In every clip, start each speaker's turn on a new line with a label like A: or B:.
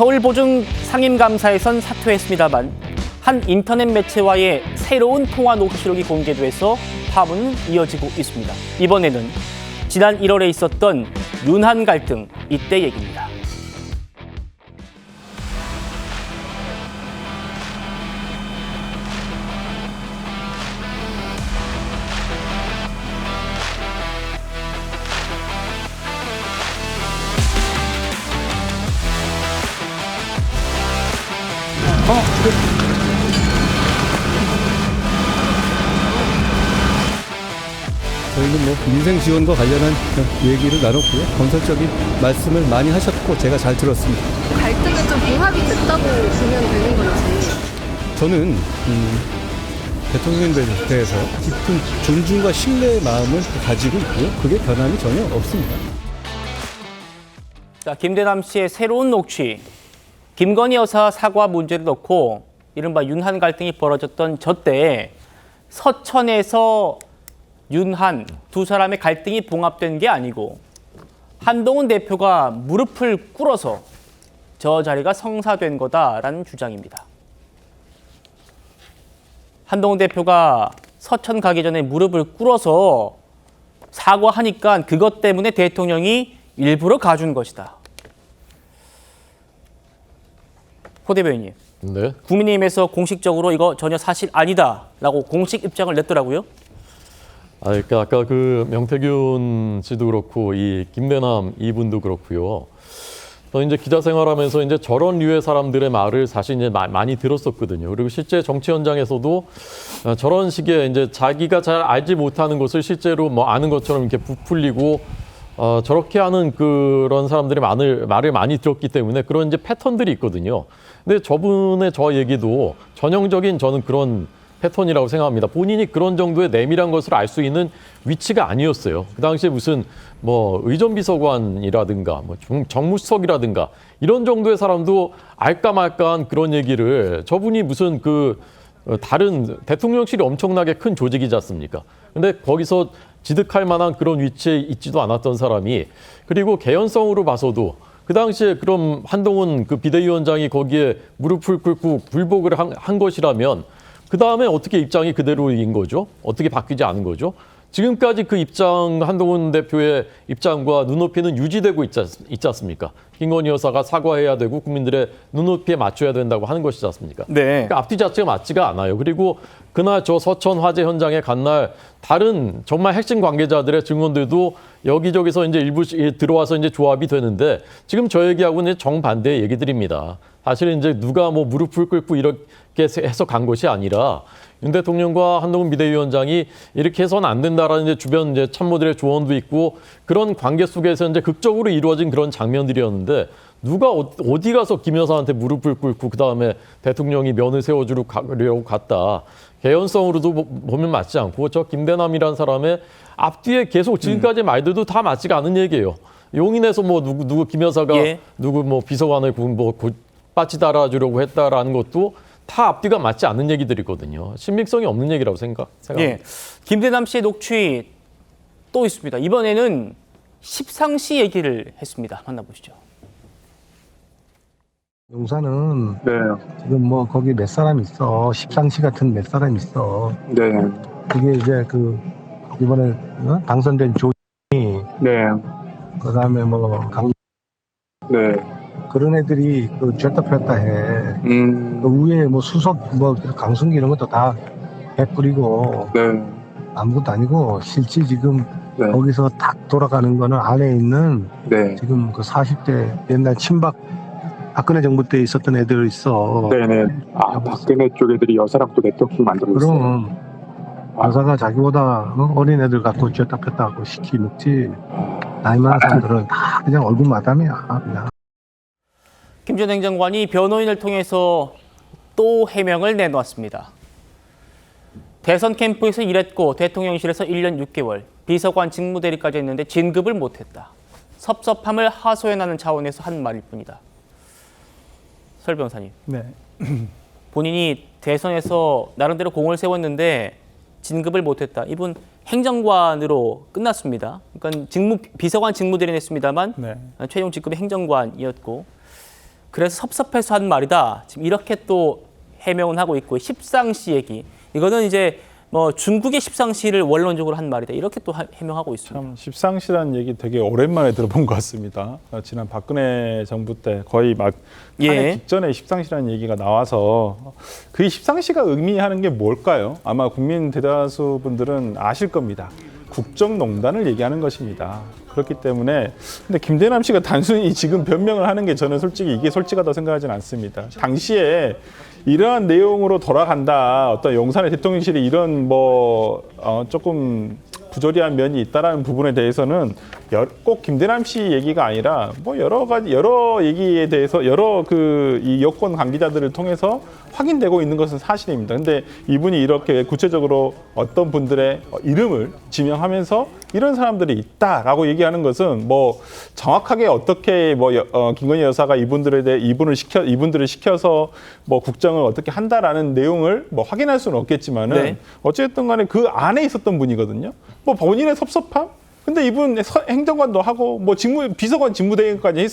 A: 서울보증 상임감사에선 사퇴했습니다만 한 인터넷 매체와의 새로운 통화 녹취록이 공개돼서 파문은 이어지고 있습니다. 이번에는 지난 1월에 있었던 윤한 갈등, 이때 얘기입니다.
B: 저희는 민생 지원과 관련한 얘기를 나눴고요. 건설적인 말씀을 많이 하셨고 제가 잘 들었습니다.
C: 갈등은 좀 봉합이 됐다고 보면 되는 건지.
B: 저는 대통령에 대해서 깊은 존중과 신뢰의 마음을 가지고 있고요. 그게 변함이 전혀 없습니다.
A: 자, 김대남 씨의 새로운 녹취. 김건희 여사 사과 문제를 놓고 이른바 윤한 갈등이 벌어졌던 저때 서천에서 윤한 두 사람의 갈등이 봉합된 게 아니고 한동훈 대표가 무릎을 꿇어서 저 자리가 성사된 거다라는 주장입니다. 한동훈 대표가 서천 가기 전에 무릎을 꿇어서 사과하니까 그것 때문에 대통령이 일부러 가준 것이다. 호 대변인님,
D: 네.
A: 국민의힘에서 공식적으로 이거 전혀 사실 아니다라고 공식 입장을 냈더라고요.
D: 그러니까 아까 그 명태균 씨도 그렇고 이 김대남 이분도 그렇고요. 저 이제 기자 생활하면서 이제 저런 류의 사람들의 말을 사실 이제 많이 들었었거든요. 그리고 실제 정치 현장에서도 저런 식의 이제 자기가 잘 알지 못하는 것을 실제로 뭐 아는 것처럼 이렇게 부풀리고 저렇게 하는 그런 사람들의 말을 많이 들었기 때문에 그런 이제 패턴들이 있거든요. 근데 저분의 저 얘기도 전형적인 저는 그런 패턴이라고 생각합니다. 본인이 그런 정도의 내밀한 것을 알 수 있는 위치가 아니었어요. 그 당시에 무슨 뭐 의전비서관이라든가 뭐 정무수석이라든가 이런 정도의 사람도 알까 말까한 그런 얘기를 저분이 무슨 그 다른 대통령실이 엄청나게 큰 조직이지 않습니까? 근데 거기서 지득할 만한 그런 위치에 있지도 않았던 사람이 그리고 개연성으로 봐서도 그 당시에 그럼 한동훈 그 비대위원장이 거기에 무릎을 꿇고 굴복을 한 것이라면 그 다음에 어떻게 입장이 그대로인 거죠? 어떻게 바뀌지 않은 거죠? 지금까지 그 입장, 한동훈 대표의 입장과 눈높이는 유지되고 있지 않습니까? 김건희 여사가 사과해야 되고 국민들의 눈높이에 맞춰야 된다고 하는 것이지 않습니까?
A: 네.
D: 그러니까 앞뒤 자체가 맞지가 않아요. 그리고 그날 저 서천 화재 현장에 간 날 다른 정말 핵심 관계자들의 증언들도 여기저기서 이제 일부 들어와서 이제 조합이 되는데 지금 저 얘기하고는 정반대의 얘기들입니다. 사실은 이제 누가 뭐 무릎을 꿇고 이렇게 해서 간 것이 아니라 윤 대통령과 한동훈 비대위원장이 이렇게 해서는 안 된다라는 이제 주변 이제 참모들의 조언도 있고 그런 관계 속에서 이제 극적으로 이루어진 그런 장면들이었는데 누가 어디 가서 김 여사한테 무릎을 꿇고 그 다음에 대통령이 면을 세워주려고 갔다. 개연성으로도 보면 맞지 않고 저 김대남이라는 사람의 앞뒤에 계속 지금까지 말들도 다 맞지가 않은 얘기예요. 용인에서 뭐 누구 김 여사가 누구 뭐 비서관을 뭐 빠치 달아주려고 했다라는 것도 다 앞뒤가 맞지 않는 얘기들이거든요. 신빙성이 없는 얘기라고 생각합니다.
A: 예. 김대남 씨의 녹취 또 있습니다. 이번에는 십상시 얘기를 했습니다. 만나보시죠.
E: 용산은
F: 네,
E: 지금 뭐 거기 몇 사람 있어. 십상시 같은 몇 사람 있어.
F: 네,
E: 그게 이제 그 이번에 당선된 조이
F: 네,
E: 그다음에 뭐
F: 네,
E: 그런 애들이 그 쥐었다 폈다 해. 그 위에 뭐 수석 뭐 강승기 이런 것도 다 해뿌리고
F: 네,
E: 아무것도 아니고 실제 지금
F: 네.
E: 거기서 딱 돌아가는 거는 안에 있는
F: 네,
E: 지금 그 40대 옛날 친박 박근혜 정부 때 있었던 애들 있어.
F: 네. 아, 박근혜 쪽 애들이 여사랑 또 네트워킹 만들고 있어요.
E: 그럼 여사가 자기보다 어린 애들 갖고 쥐었다 폈다 하고 시키 먹지. 나이 많은 사람들은 다 그냥 얼굴 마담이야. 그냥.
A: 김 전 행정관이 변호인을 통해서 또 해명을 내놓았습니다. 대선 캠프에서 일했고 대통령실에서 1년 6개월, 비서관 직무대리까지 했는데 진급을 못했다. 섭섭함을 하소연하는 차원에서 한 말일 뿐이다. 설 변호사님.
B: 네.
A: 본인이 대선에서 나름대로 공을 세웠는데 진급을 못했다. 이분 행정관으로 끝났습니다. 그러니까 비서관 직무대리는 했습니다만
B: 네.
A: 최종 직급이 행정관이었고 그래서 섭섭해서 한 말이다. 지금 이렇게 또 해명은 하고 있고 십상시 얘기. 이거는 이제 뭐 중국의 십상시를 원론적으로 한 말이다. 이렇게 또 해명하고 있습니다.
G: 참 십상시라는 얘기 되게 오랜만에 들어본 것 같습니다. 지난 박근혜 정부 때 거의 막 탄핵
A: 예.
G: 직전에 십상시라는 얘기가 나와서 그 십상시가 의미하는 게 뭘까요? 아마 국민 대다수 분들은 아실 겁니다. 국정농단을 얘기하는 것입니다. 그렇기 때문에 근데 김대남 씨가 단순히 지금 변명을 하는 게 저는 솔직히 이게 솔직하다고 생각하지는 않습니다. 당시에 이러한 내용으로 돌아간다. 어떤 용산의 대통령실이 이런 조금 부조리한 면이 있다라는 부분에 대해서는 꼭 김대남 씨 얘기가 아니라 뭐 여러 얘기에 대해서 여러 이 여권 관계자들을 통해서 확인되고 있는 것은 사실입니다. 근데 이분이 이렇게 구체적으로 어떤 분들의 이름을 지명하면서 이런 사람들이 있다라고 얘기하는 것은 뭐 정확하게 어떻게 김건희 여사가 이분들을 시켜서 뭐 국정을 어떻게 한다라는 내용을 뭐 확인할 수는 없겠지만은
A: 네.
G: 어쨌든 간에 그 안에 있었던 분이거든요. 뭐 본인의 섭섭함? 근데 이분 행정관도 하고 뭐 비서관 직무대행까지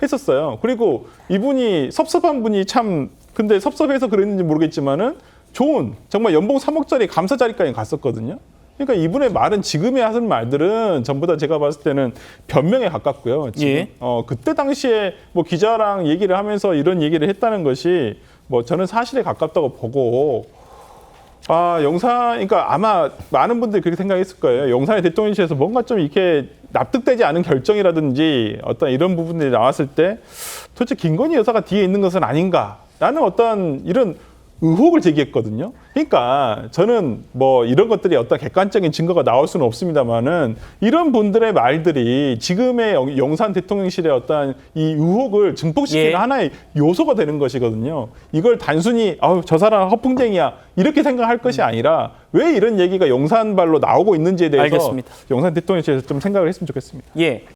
G: 했었어요. 그리고 이분이 섭섭한 분이 참 근데 섭섭해서 그랬는지 모르겠지만은 좋은 정말 연봉 3억짜리 감사 자리까지 갔었거든요. 그러니까 이분의 말은 지금에 하는 말들은 전부 다 제가 봤을 때는 변명에 가깝고요. 지금
A: 예.
G: 그때 당시에 뭐 기자랑 얘기를 하면서 이런 얘기를 했다는 것이 뭐 저는 사실에 가깝다고 보고 그러니까 아마 많은 분들이 그렇게 생각했을 거예요. 용산의 대통령실에서 뭔가 좀 이렇게 납득되지 않은 결정이라든지 어떤 이런 부분들이 나왔을 때 도대체 김건희 여사가 뒤에 있는 것은 아닌가라는 어떤 이런 의혹을 제기했거든요. 그러니까 저는 뭐 이런 것들이 어떤 객관적인 증거가 나올 수는 없습니다만은 이런 분들의 말들이 지금의 용산 대통령실의 어떤 이 의혹을 증폭시키는
A: 예.
G: 하나의 요소가 되는 것이거든요. 이걸 단순히 저 사람 허풍쟁이야 이렇게 생각할 것이 아니라 왜 이런 얘기가 용산발로 나오고 있는지에 대해서
A: 알겠습니다.
G: 용산 대통령실에서 좀 생각을 했으면 좋겠습니다.
A: 예.